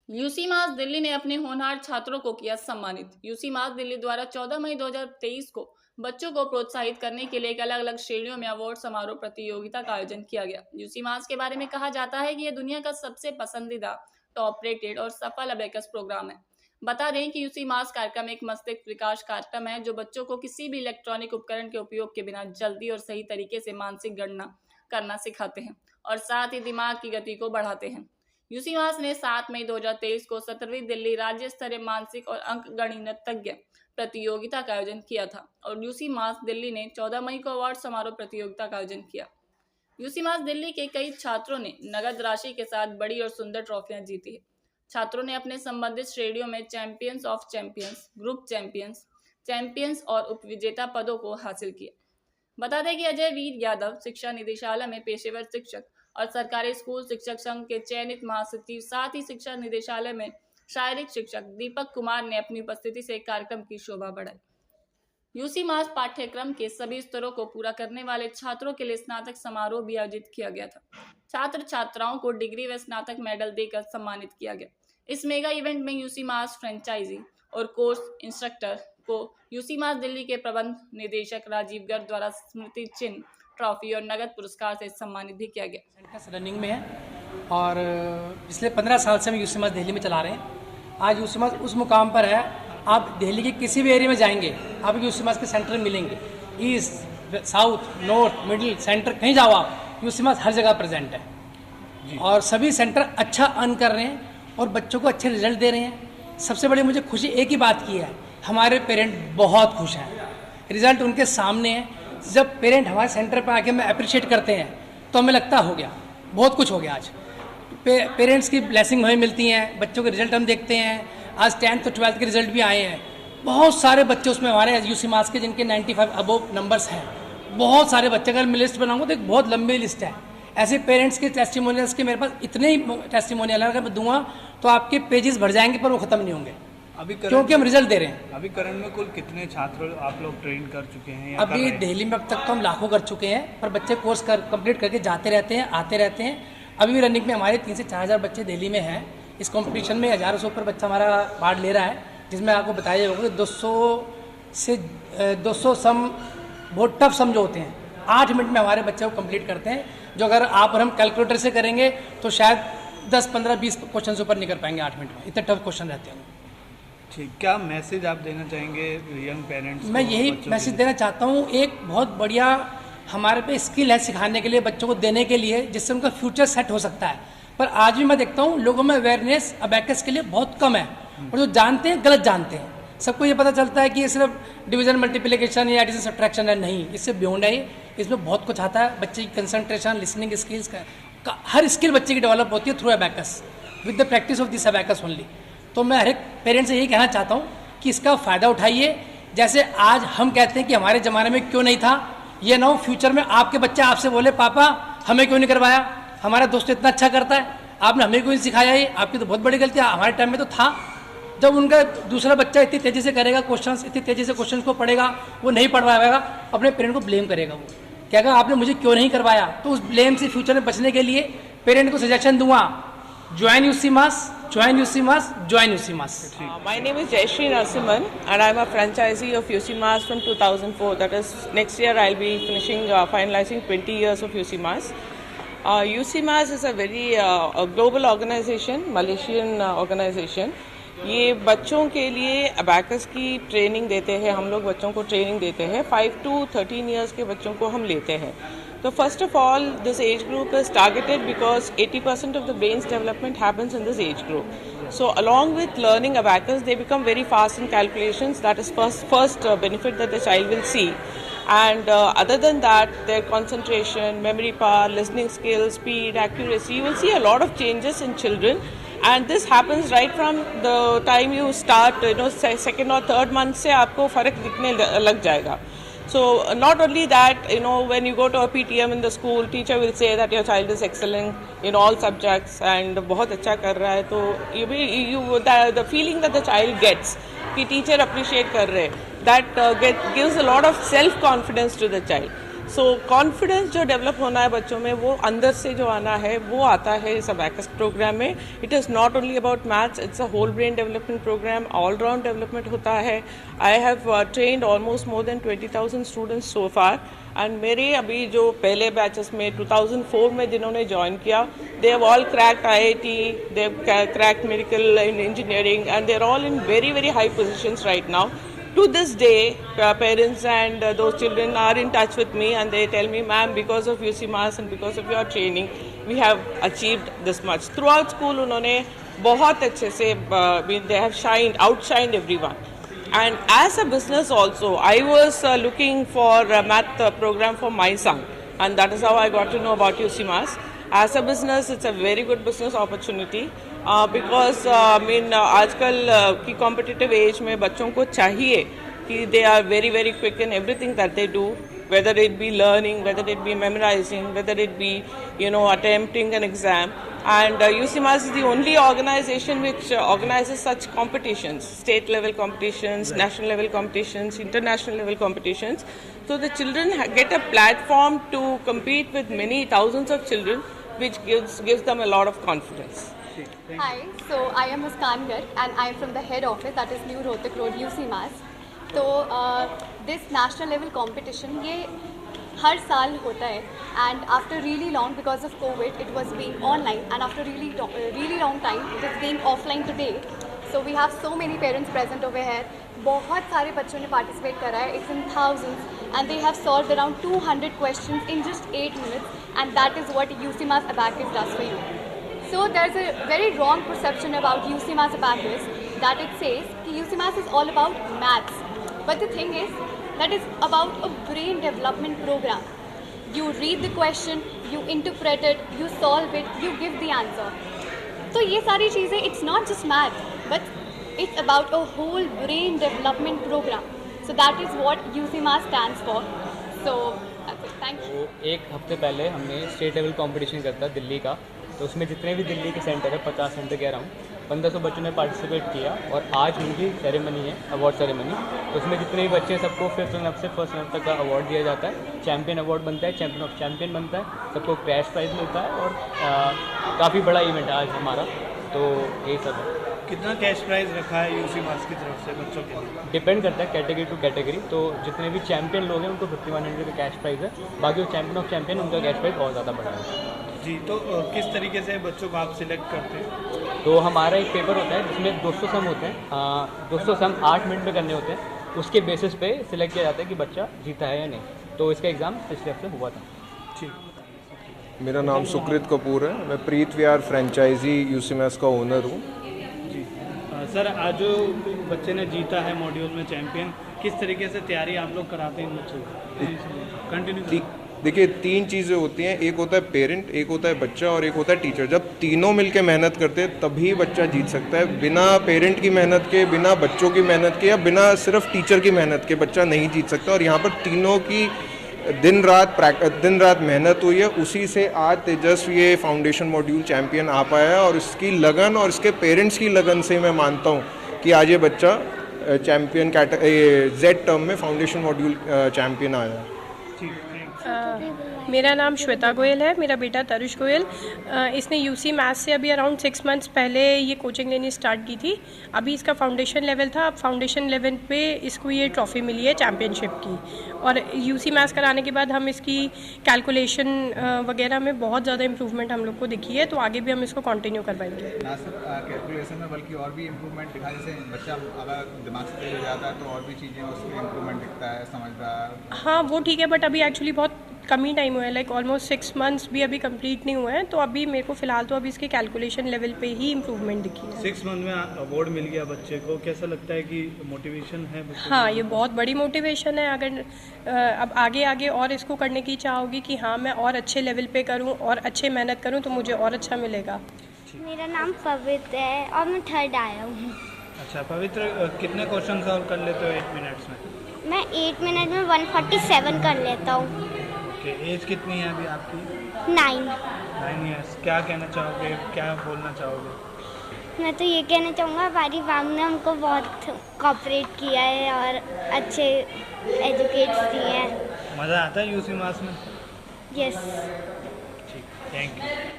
UC मास दिल्ली ने अपने होनहार छात्रों को किया सम्मानित। यूसी मास दिल्ली द्वारा 14 मई 2023 को बच्चों को प्रोत्साहित करने के लिए एक अलग अलग श्रेणियों में अवार्ड समारोह प्रतियोगिता का आयोजन किया गया। यूसी मास के बारे में कहा जाता है कि यह दुनिया का सबसे पसंदीदा, टॉप रेटेड और सफल अबेकस प्रोग्राम है। बता दें कि यूसी मास कार्यक्रम एक मस्तिष्क विकास कार्यक्रम है जो बच्चों को किसी भी इलेक्ट्रॉनिक उपकरण के उपयोग के बिना जल्दी और सही तरीके से मानसिक गणना करना सिखाते हैं और साथ ही दिमाग की गति को बढ़ाते हैं। यूसी मास ने 7 मई 2023 को 17वीं दिल्ली राज्य स्तरीय मानसिक और अंकगणितज्ञ प्रतियोगिता का आयोजन किया था और यूसी मास दिल्ली ने 14 मई को अवार्ड समारोह प्रतियोगिता का आयोजन किया। यूसी मास दिल्ली के कई छात्रों ने नगद राशि के साथ बड़ी और सुंदर ट्रॉफियां जीती है। छात्रों ने अपने संबंधित श्रेणियों में champions of champions, group champions, champions और उपविजेता पदों को हासिल किया। बता दें कि अजय वीर यादव शिक्षा निदेशालय में पेशेवर शिक्षक और सरकारी स्कूल शिक्षक संघ के चयनित महासचिव, साथ ही शिक्षा निदेशालय में शारीरिक शिक्षक दीपक कुमार ने अपनी उपस्थिति से कार्यक्रम की शोभा बढ़ाई। यूसी मास पाठ्यक्रम के सभी स्तरों को पूरा करने वाले छात्रों के लिए स्नातक समारोह भी आयोजित किया गया था। छात्र छात्राओं को डिग्री व स्नातक मेडल देकर सम्मानित किया गया। इस मेगा इवेंट में यूसी मास फ्रेंचाइजी और कोर्स इंस्ट्रक्टर को यूसी मास दिल्ली के प्रबंध निदेशक राजीव गर्ग द्वारा स्मृति चिन्ह, ट्रॉफी और नगद पुरस्कार से सम्मानित भी किया गया। रनिंग में है और पिछले 15 साल से हम यूसी मास दिल्ली में चला रहे हैं। आज यूसी मास उस मुकाम पर है, आप दिल्ली के किसी भी एरिया में जाएंगे आपको यूसी मास के सेंटर मिलेंगे। East, south, north, middle, centre, कहीं जाओ आप, यूसी मास हर जगह प्रेजेंट है और सभी सेंटर अच्छा अर्न कर रहे हैं और बच्चों को अच्छे रिजल्ट दे रहे हैं। सबसे बड़ी मुझे खुशी एक ही बात की है, हमारे पेरेंट बहुत खुश हैं, रिजल्ट उनके सामने है। जब पेरेंट हमारे सेंटर पर आके हमें अप्रिशिएट करते हैं तो हमें लगता हो गया, बहुत कुछ हो गया। आज पेरेंट्स की ब्लेसिंग हमें मिलती हैं, बच्चों के रिजल्ट हम देखते हैं। आज 10th और 12th के रिजल्ट भी आए हैं, बहुत सारे बच्चे उसमें हमारे यूसी मास के जिनके 95 अबोव नंबर्स हैं। बहुत सारे बच्चे, अगर मैं लिस्ट बनाऊंगा तो एक बहुत लंबी लिस्ट है। ऐसे पेरेंट्स के टेस्टिमोनियल्स के मेरे पास इतने ही टेस्टिमोनियल अगर मैं दूंगा तो आपके पेजेस भर जाएंगे पर वो ख़त्म नहीं होंगे, क्योंकि हम रिजल्ट दे रहे हैं। अभी करंट में कुल कितने छात्र आप लोग ट्रेन कर चुके हैं? अभी दिल्ली में अब तक तो हम लाखों कर चुके हैं, पर बच्चे कोर्स कंप्लीट करके जाते रहते हैं, आते रहते हैं। अभी भी रनिंग में हमारे 3 से 4 हज़ार बच्चे दिल्ली में हैं। इस कंपटीशन में 1000 से ऊपर बच्चा हमारा पार्ट ले रहा है, जिसमें आपको बताया जाएगा कि 200 सम बहुत टफ सम जो होते हैं 8 मिनट में हमारे बच्चे को कंप्लीट करते हैं, जो अगर आप और हम कैलकुलेटर से करेंगे तो शायद 10, 15, 20 क्वेश्चन से ऊपर नहीं कर पाएंगे 8 मिनट में, इतने टफ क्वेश्चन रहते हैं। ठीक, क्या मैसेज आप देना चाहेंगे यंग पेरेंट्स को? मैं यही मैसेज देना चाहता हूँ, एक बहुत बढ़िया हमारे पे स्किल है सिखाने के लिए, बच्चों को देने के लिए, जिससे उनका फ्यूचर सेट हो सकता है। पर आज भी मैं देखता हूँ लोगों में अवेयरनेस अबैकस के लिए बहुत कम है और जो जानते हैं गलत जानते हैं। सबको ये पता चलता है कि ये सिर्फ डिवीजन मल्टीप्लिकेशन या एडिशन सब्ट्रैक्शन है, नहीं, इससे बियॉन्ड है। इसमें बहुत कुछ आता है, बच्चे की कंसंट्रेशन, लिसनिंग स्किल्स का हर स्किल बच्चे की डेवलप होती है through abacus, with the practice of this abacus only. तो मैं हर एक पेरेंट्स से यही कहना चाहता हूँ कि इसका फ़ायदा उठाइए। जैसे आज हम कहते हैं कि हमारे ज़माने में क्यों नहीं था, ये ना हो फ्यूचर में आपके बच्चे आपसे बोले पापा हमें क्यों नहीं करवाया, हमारा दोस्त इतना अच्छा करता है, आपने हमें क्यों नहीं सिखाया, ये आपकी तो बहुत बड़ी गलती है। हमारे टाइम में तो था, जब उनका दूसरा बच्चा इतनी तेज़ी से करेगा क्वेश्चंस, इतनी तेज़ी से क्वेश्चंस को पढ़ेगा, वो नहीं पढ़ पाएगा, अपने पेरेंट को ब्लेम करेगा। वो कहेगा आपने मुझे क्यों नहीं करवाया। तो उस ब्लेम से फ्यूचर में बचने के लिए पेरेंट को सजेशन दूंगा, join UC Mass, join UC Mass, join UC Mass. My name is Jayashree Narasimhan and I'm a franchisee of UC Mass from 2004. That is, next year I'll be finalizing 20 years of UC Mass. UC Mass is a very a global organization, Malaysian organization. ये बच्चों के लिए abacus की training देते हैं, हम लोग बच्चों को ट्रेनिंग देते हैं। 5 to 13 years के बच्चों को हम लेते हैं। So first of all, this age group is targeted because 80% of the brain's development happens in this age group. So along with learning abacus, they become very fast in calculations. That is first benefit that the child will see. And other than that, their concentration, memory power, listening skills, speed, accuracy, you will see a lot of changes in children. And this happens right from the time you start, second or third month से आपको फर्क दिखने लग जाएगा. So not only that, when you go to a PTM in the school, teacher will say that your child is excelling in all subjects and बहुत अच्छा कर रहा है, तो the feeling that the child gets कि teacher appreciate कर रहे हैं, that gives a lot of self confidence to the child. So confidence जो डेवलप होना है बच्चों में, वो अंदर से जो आना है वो आता है इस अबैकस प्रोग्राम में. It is not only about maths, it's a whole brain development programme. All round development होता है. I have trained almost more than 20,000 students so far. And मेरे अभी जो पहले बैचेस में 2004 में जिन्होंने ज्वाइन किया, they have all cracked IIT, they have cracked medical in engineering, and they are all in very very high positions right now. To this day, parents and those children are in touch with me and they tell me, ma'am, because of UC Mass and because of your training, we have achieved this much. Throughout school, उन्होंने बहुत अच्छे से they have outshined everyone. And as a business also, I was looking for a math program for my son, and that is how I got to know about UC Mass. As a business, it's a very good business opportunity. Because आजकल की competitive age में बच्चों को चाहिए कि they are very very quick in everything that they do, whether it be learning, whether it be memorising, whether it be attempting an exam. And UC Mass is the only organization which organizes such competitions, state level competitions, national level competitions, international level competitions. So the children get a platform to compete with many thousands of children, which gives them a lot of confidence. Hi, so I am Muskan Garg and I am from the head office, that is New Rohtak Road, UC Mass. तो this national level competition ये हर साल होता है, and after really long, because of COVID, it was being online, and after really long time, it is being offline today. So we have so many parents present over here. बहुत सारे बच्चों ने participate करा है, it's in thousands, and they have solved around 200 questions in just 8 minutes, and that is what UC Mass Abacus does for you. So there's a very wrong perception about UC Mass Abacus, that it says that UC Mass is all about maths. But the thing is, that is about a brain development program. You read the question, you interpret it, you solve it, you give the answer. So ये सारी चीज़ें, it's not just math, but it's about a whole brain development program. So that is what UC Mass stands for. So that's it. Thank you. तो एक हफ्ते पहले हमने state level competition करता है दिल्ली का, तो उसमें जितने भी दिल्ली के सेंटर है, 50 सेंटर कह रहा हूँ, 1500 बच्चों ने पार्टिसिपेट किया. और आज उनकी सेरेमनी है, अवार्ड सेरेमनी. तो उसमें जितने भी बच्चे हैं सबको 5th रनअप से 1st रनअप तक का अवार्ड दिया जाता है. चैम्पियन अवार्ड बनता है, चैम्पियन ऑफ चैम्पियन बनता है, सबको कैश प्राइज़ मिलता है. और काफ़ी बड़ा इवेंट है आज हमारा. तो यही सब है. कितना कैश प्राइस रखा है यूसी मास की तरफ से बच्चों के लिए? डिपेंड करता है कैटेगरी टू कैटेगरी. तो जितने भी चैम्पियन लोग हैं उनको 5100 का कैश प्राइज़ है. बाकी जो चैम्पियन ऑफ चैम्पियन उनका कैश प्राइज़ बहुत ज़्यादा बड़ा है. जी, तो किस तरीके से बच्चों को आप सिलेक्ट करते हैं? तो हमारा एक पेपर होता है जिसमें 200 सम होते हैं. 200 सम 8 मिनट में करने होते हैं. उसके बेसिस पे सिलेक्ट किया जाता है कि बच्चा जीता है या नहीं. तो इसका एग्ज़ाम पिछले हफ्ते हुआ था. ठीक. मेरा नाम सुकृत कपूर है. मैं प्रीत विहार फ्रेंचाइजी यूसी मैस का ओनर हूँ. जी सर, आज जो बच्चे ने जीता है मॉड्यूल में चैम्पियन, किस तरीके से तैयारी आप लोग कराते हैं इन बच्चों को? कंटिन्यू. देखिए, 3 चीज़ें होती हैं. एक होता है पेरेंट, एक होता है बच्चा और एक होता है टीचर. जब तीनों मिलकर मेहनत करते हैं तभी बच्चा जीत सकता है. बिना पेरेंट की मेहनत के, बिना बच्चों की मेहनत के या बिना सिर्फ टीचर की मेहनत के बच्चा नहीं जीत सकता. और यहाँ पर तीनों की दिन रात मेहनत हुई है. उसी से आज तेजस्वी ये फाउंडेशन मॉड्यूल चैम्पियन आ पाया है. और इसकी लगन और इसके पेरेंट्स की लगन से मैं मानता हूँ कि आज ये बच्चा चैम्पियन जेड टर्म में फाउंडेशन मॉड्यूल चैम्पियन आया है. मेरा नाम श्वेता गोयल है. मेरा बेटा तरुष गोयल, इसने यूसी मैथ्स से अभी अराउंड 6 मंथ्स पहले ये कोचिंग लेनी स्टार्ट की थी. अभी इसका फाउंडेशन लेवल था. अब फाउंडेशन लेवल पे इसको ये ट्रॉफ़ी मिली है चैम्पियनशिप की. और यूसी मैथ्स कराने के बाद हम इसकी कैलकुलेशन वगैरह में बहुत ज़्यादा इम्प्रूवमेंट हम लोग को दिखी है. तो आगे भी हम इसको कंटिन्यू करवाएंगे. ना सिर्फ कैलकुलेशन में बल्कि और भी इम्प्रूवमेंट दिखा. जैसे बच्चा अगर दिमाग से तेज हो जाता है तो और भी चीज़ें उसमें इम्प्रूवमेंट दिखता है, समझदार. हाँ, वो ठीक है, बट अभी एक्चुअली बहुत कम ही टाइम हुआ है. लाइक ऑलमोस्ट 6 मंथ्स भी अभी कंप्लीट नहीं हुए हैं. तो अभी मेरे को फ़िलहाल तो अभी इसके कैलकुलेशन लेवल पे ही इम्प्रूवमेंट दिखी है. 6 मंथ में अवार्ड मिल गया बच्चे को, कैसा लगता है कि मोटिवेशन है? हाँ, ये बहुत बड़ी मोटिवेशन है. अगर अब आगे और इसको करने की इच्छा होगी कि हाँ मैं और अच्छे लेवल पे करूँ और अच्छे मेहनत करूँ तो मुझे और अच्छा मिलेगा. मेरा नाम पवित्र है और मैं 3rd आया हूँ. अच्छा पवित्र, कितने क्वेश्चन सॉल्व कर लेते हो 8 मिनट्स में? मैं 8 मिनट में 147 कर लेता हूँ. एज कितनी है अभी आपकी? 9 ईयर्स. क्या कहना चाहोगे, क्या बोलना चाहोगे? मैं तो ये कहना चाहूँगा हमारी मैम ने हमको बहुत कोऑपरेट किया है और अच्छे एजुकेट्स दिए हैं. मज़ा आता है यूसी मास में? यस ठीक, थैंक यू।